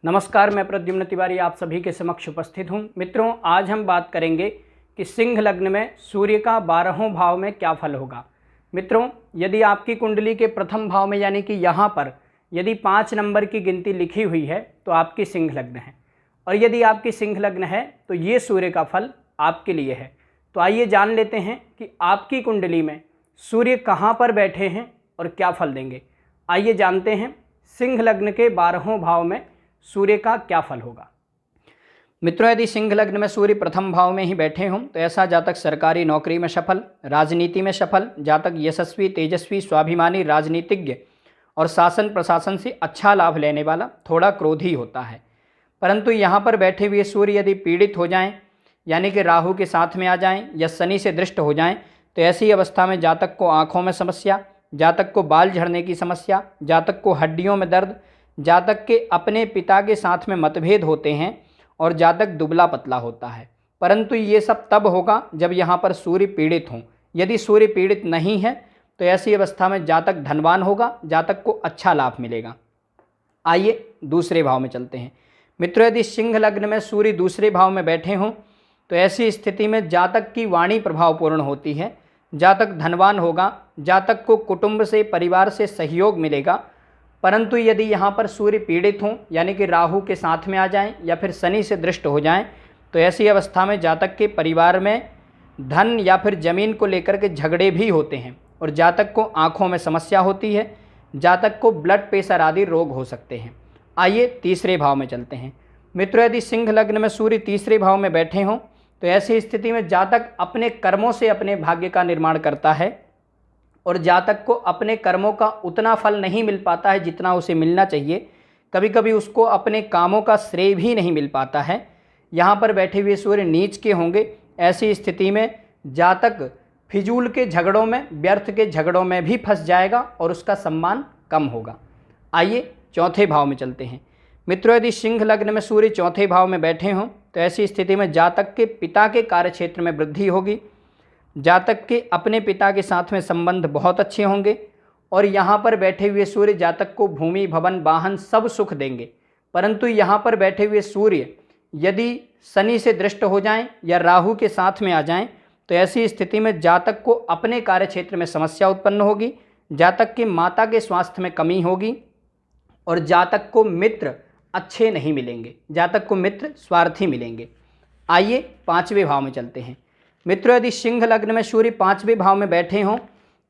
नमस्कार, मैं प्रद्युम्न तिवारी आप सभी के समक्ष उपस्थित हूं। मित्रों, आज हम बात करेंगे कि सिंह लग्न में सूर्य का 12वें भाव में क्या फल होगा। मित्रों, यदि आपकी कुंडली के प्रथम भाव में यानी कि यहाँ पर यदि 5 नंबर की गिनती लिखी हुई है तो आपकी सिंह लग्न है, और यदि आपकी सिंह लग्न है तो ये सूर्य का फल आपके लिए है। तो आइए जान लेते हैं कि आपकी कुंडली में सूर्य कहाँ पर बैठे हैं और क्या फल देंगे। आइए जानते हैं सिंह लग्न के 12वें भाव में सूर्य का क्या फल होगा। मित्रों, यदि सिंह लग्न में सूर्य प्रथम भाव में ही बैठे हों तो ऐसा जातक सरकारी नौकरी में सफल, राजनीति में सफल, जातक यशस्वी, तेजस्वी, स्वाभिमानी, राजनीतिज्ञ और शासन प्रशासन से अच्छा लाभ लेने वाला, थोड़ा क्रोधी होता है। परंतु यहाँ पर बैठे हुए सूर्य यदि पीड़ित हो जाएं, यानी कि राहु के साथ में आ जाएं या शनि से दृष्ट हो जाएं, तो ऐसी अवस्था में जातक को आँखों में समस्या, जातक को बाल झड़ने की समस्या, जातक को हड्डियों में दर्द, जातक के अपने पिता के साथ में मतभेद होते हैं और जातक दुबला पतला होता है। परंतु ये सब तब होगा जब यहाँ पर सूर्य पीड़ित हों। यदि सूर्य पीड़ित नहीं है तो ऐसी अवस्था में जातक धनवान होगा, जातक को अच्छा लाभ मिलेगा। आइए दूसरे भाव में चलते हैं। मित्रों, यदि सिंह लग्न में सूर्य दूसरे भाव में बैठे हों तो ऐसी स्थिति में जातक की वाणी प्रभावपूर्ण होती है, जातक धनवान होगा, जातक को कुटुंब से, परिवार से सहयोग मिलेगा। परंतु यदि यहाँ पर सूर्य पीड़ित हों, यानी कि राहु के साथ में आ जाएं या फिर शनि से दृष्ट हो जाएं, तो ऐसी अवस्था में जातक के परिवार में धन या फिर ज़मीन को लेकर के झगड़े भी होते हैं और जातक को आँखों में समस्या होती है, जातक को ब्लड प्रेशर आदि रोग हो सकते हैं। आइए तीसरे भाव में चलते हैं। मित्रों, यदि सिंह लग्न में सूर्य तीसरे भाव में बैठे हों तो ऐसी स्थिति में जातक अपने कर्मों से अपने भाग्य का निर्माण करता है और जातक को अपने कर्मों का उतना फल नहीं मिल पाता है जितना उसे मिलना चाहिए। कभी कभी उसको अपने कामों का श्रेय भी नहीं मिल पाता है। यहाँ पर बैठे हुए सूर्य नीच के होंगे। ऐसी स्थिति में जातक फिजूल के झगड़ों में, व्यर्थ के झगड़ों में भी फंस जाएगा और उसका सम्मान कम होगा। आइए चौथे भाव में चलते हैं। मित्रों, यदि सिंह लग्न में सूर्य चौथे भाव में बैठे हों तो ऐसी स्थिति में जातक के पिता के कार्यक्षेत्र में वृद्धि होगी, जातक के अपने पिता के साथ में संबंध बहुत अच्छे होंगे और यहाँ पर बैठे हुए सूर्य जातक को भूमि, भवन, वाहन सब सुख देंगे। परंतु यहाँ पर बैठे हुए सूर्य यदि शनि से दृष्ट हो जाएं या राहु के साथ में आ जाएं तो ऐसी स्थिति में जातक को अपने कार्यक्षेत्र में समस्या उत्पन्न होगी, जातक के माता के स्वास्थ्य में कमी होगी और जातक को मित्र अच्छे नहीं मिलेंगे, जातक को मित्र स्वार्थी मिलेंगे। आइए पांचवें भाव में चलते हैं। मित्रों, यदि सिंह लग्न में सूर्य पांचवें भाव में बैठे हों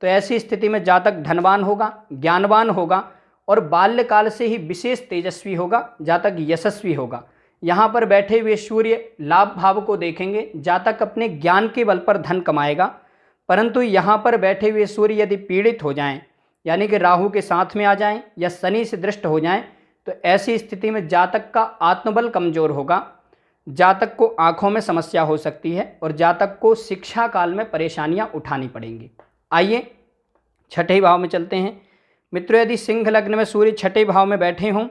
तो ऐसी स्थिति में जातक धनवान होगा, ज्ञानवान होगा और बाल्यकाल से ही विशेष तेजस्वी होगा, जातक यशस्वी होगा। यहाँ पर बैठे हुए सूर्य लाभ भाव को देखेंगे, जातक अपने ज्ञान के बल पर धन कमाएगा। परंतु यहाँ पर बैठे हुए सूर्य यदि पीड़ित हो जाएं, यानी कि राहु के साथ में आ जाएं या शनि से दृष्ट हो जाएं, तो ऐसी स्थिति में जातक का आत्मबल कमजोर होगा, जातक को आंखों में समस्या हो सकती है और जातक को शिक्षा काल में परेशानियां उठानी पड़ेंगी। आइए छठे भाव में चलते हैं। मित्रों, यदि सिंह लग्न में सूर्य छठे भाव में बैठे हों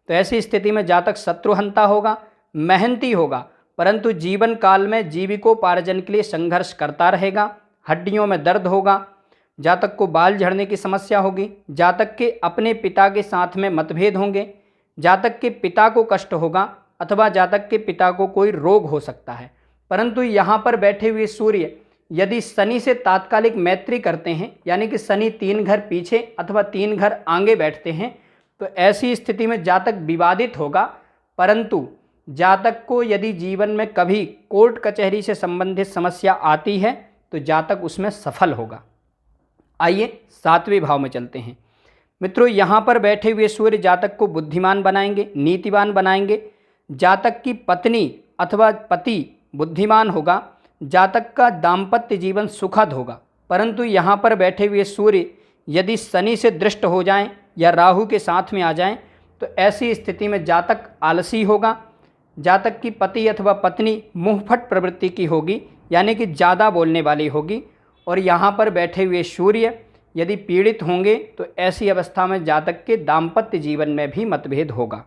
तो ऐसी स्थिति में जातक शत्रुहंता होगा, मेहनती होगा, परंतु जीवन काल में जीविकोपार्जन के लिए संघर्ष करता रहेगा, हड्डियों में दर्द होगा, जातक को बाल झड़ने की समस्या होगी, जातक के अपने पिता के साथ में मतभेद होंगे, जातक के पिता को कष्ट होगा अथवा जातक के पिता को कोई रोग हो सकता है। परंतु यहाँ पर बैठे हुए सूर्य यदि शनि से तात्कालिक मैत्री करते हैं, यानी कि शनि 3 घर पीछे अथवा 3 घर आगे बैठते हैं, तो ऐसी स्थिति में जातक विवादित होगा। परंतु जातक को यदि जीवन में कभी कोर्ट कचहरी से संबंधित समस्या आती है तो जातक उसमें सफल होगा। आइए सातवें भाव में चलते हैं। मित्रों, यहाँ पर बैठे हुए सूर्य जातक को बुद्धिमान बनाएंगे, नीतिवान बनाएंगे, जातक की पत्नी अथवा पति बुद्धिमान होगा, जातक का दाम्पत्य जीवन सुखद होगा। परंतु यहाँ पर बैठे हुए सूर्य यदि शनि से दृष्ट हो जाएं या राहु के साथ में आ जाएं तो ऐसी स्थिति में जातक आलसी होगा, जातक की पति अथवा पत्नी मुंहफट प्रवृत्ति की होगी, यानी कि ज़्यादा बोलने वाली होगी। और यहाँ पर बैठे हुए सूर्य यदि पीड़ित होंगे तो ऐसी अवस्था में जातक के दाम्पत्य जीवन में भी मतभेद होगा।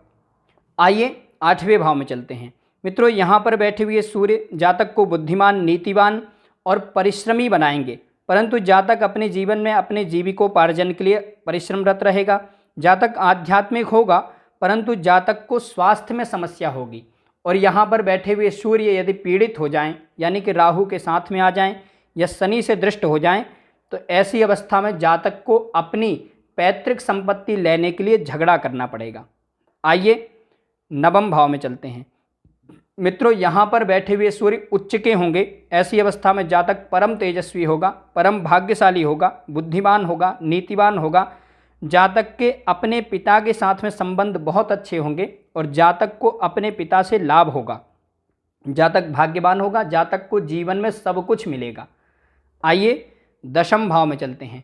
आइए आठवें भाव में चलते हैं। मित्रों, यहाँ पर बैठे हुए सूर्य जातक को बुद्धिमान, नीतिवान और परिश्रमी बनाएंगे, परंतु जातक अपने जीवन में अपने जीविकोपार्जन के लिए परिश्रमरत रहेगा। जातक आध्यात्मिक होगा परंतु जातक को स्वास्थ्य में समस्या होगी। और यहाँ पर बैठे हुए सूर्य यदि पीड़ित हो जाएं, यानी कि राहु के साथ में आ जाएं या शनि से दृष्ट हो जाएं, तो ऐसी अवस्था में जातक को अपनी पैतृक संपत्ति लेने के लिए झगड़ा करना पड़ेगा। आइए नवम भाव में चलते हैं। मित्रों, यहाँ पर बैठे हुए सूर्य उच्च के होंगे। ऐसी अवस्था में जातक परम तेजस्वी होगा, परम भाग्यशाली होगा, बुद्धिमान होगा, नीतिवान होगा। जातक के अपने पिता के साथ में संबंध बहुत अच्छे होंगे और जातक को अपने पिता से लाभ होगा। जातक भाग्यवान होगा, जातक को जीवन में सब कुछ मिलेगा। आइए दशम भाव में चलते हैं।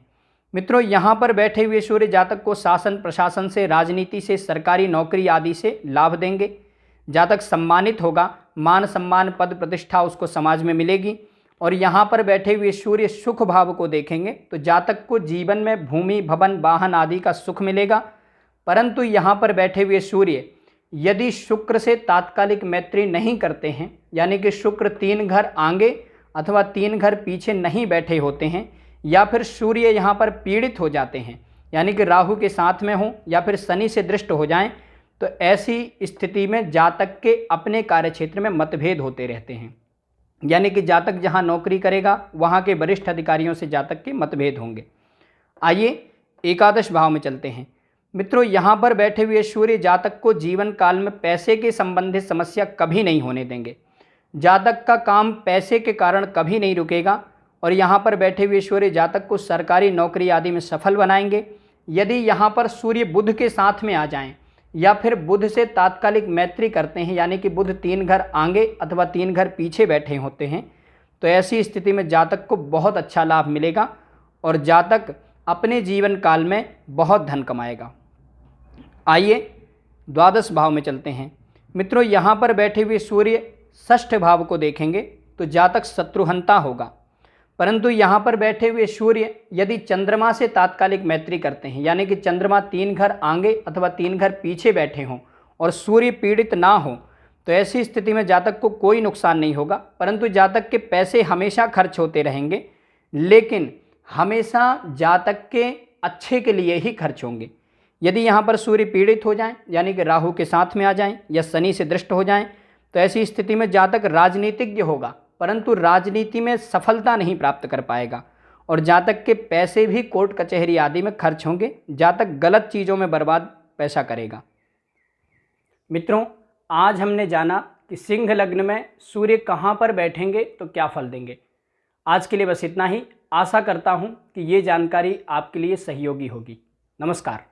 मित्रों, यहाँ पर बैठे हुए सूर्य जातक को शासन प्रशासन से, राजनीति से, सरकारी नौकरी आदि से लाभ देंगे। जातक सम्मानित होगा, मान सम्मान पद प्रतिष्ठा उसको समाज में मिलेगी। और यहाँ पर बैठे हुए सूर्य सुख भाव को देखेंगे तो जातक को जीवन में भूमि, भवन, वाहन आदि का सुख मिलेगा। परंतु यहाँ पर बैठे हुए सूर्य यदि शुक्र से तात्कालिक मैत्री नहीं करते हैं, यानी कि शुक्र 3 घर आगे अथवा 3 घर पीछे नहीं बैठे होते हैं, या फिर सूर्य यहाँ पर पीड़ित हो जाते हैं, यानी कि राहु के साथ में हो या फिर शनि से दृष्ट हो जाएं, तो ऐसी स्थिति में जातक के अपने कार्यक्षेत्र में मतभेद होते रहते हैं। यानी कि जातक जहाँ नौकरी करेगा वहाँ के वरिष्ठ अधिकारियों से जातक के मतभेद होंगे। आइए एकादश भाव में चलते हैं। मित्रों, यहाँ पर बैठे हुए सूर्य जातक को जीवन काल में पैसे के संबंधित समस्या कभी नहीं होने देंगे। जातक का काम पैसे के कारण कभी नहीं रुकेगा। और यहाँ पर बैठे हुए सूर्य जातक को सरकारी नौकरी आदि में सफल बनाएंगे। यदि यहाँ पर सूर्य बुध के साथ में आ जाएं या फिर बुध से तात्कालिक मैत्री करते हैं, यानी कि बुध 3 घर आगे अथवा 3 घर पीछे बैठे होते हैं, तो ऐसी स्थिति में जातक को बहुत अच्छा लाभ मिलेगा और जातक अपने जीवन काल में बहुत धन कमाएगा। आइए द्वादश भाव में चलते हैं। मित्रों, यहाँ पर बैठे हुए सूर्य षष्ठ भाव को देखेंगे तो जातक शत्रुहंता होगा। परंतु यहाँ पर बैठे हुए सूर्य यदि चंद्रमा से तात्कालिक मैत्री करते हैं, यानी कि चंद्रमा 3 घर आगे अथवा 3 घर पीछे बैठे हों और सूर्य पीड़ित ना हो, तो ऐसी स्थिति में जातक को कोई नुकसान नहीं होगा। परंतु जातक के पैसे हमेशा खर्च होते रहेंगे, लेकिन हमेशा जातक के अच्छे के लिए ही खर्च होंगे। यदि यहाँ पर सूर्य पीड़ित हो जाएं, यानी कि राहु के साथ में आ जाएं या शनि से दृष्ट हो जाएं, तो ऐसी स्थिति में जातक राजनीतिज्ञ होगा, परंतु राजनीति में सफलता नहीं प्राप्त कर पाएगा और जातक के पैसे भी कोर्ट कचहरी आदि में खर्च होंगे। जातक गलत चीज़ों में बर्बाद पैसा करेगा। मित्रों, आज हमने जाना कि सिंह लग्न में सूर्य कहाँ पर बैठेंगे तो क्या फल देंगे। आज के लिए बस इतना ही। आशा करता हूँ कि ये जानकारी आपके लिए सहयोगी होगी। नमस्कार।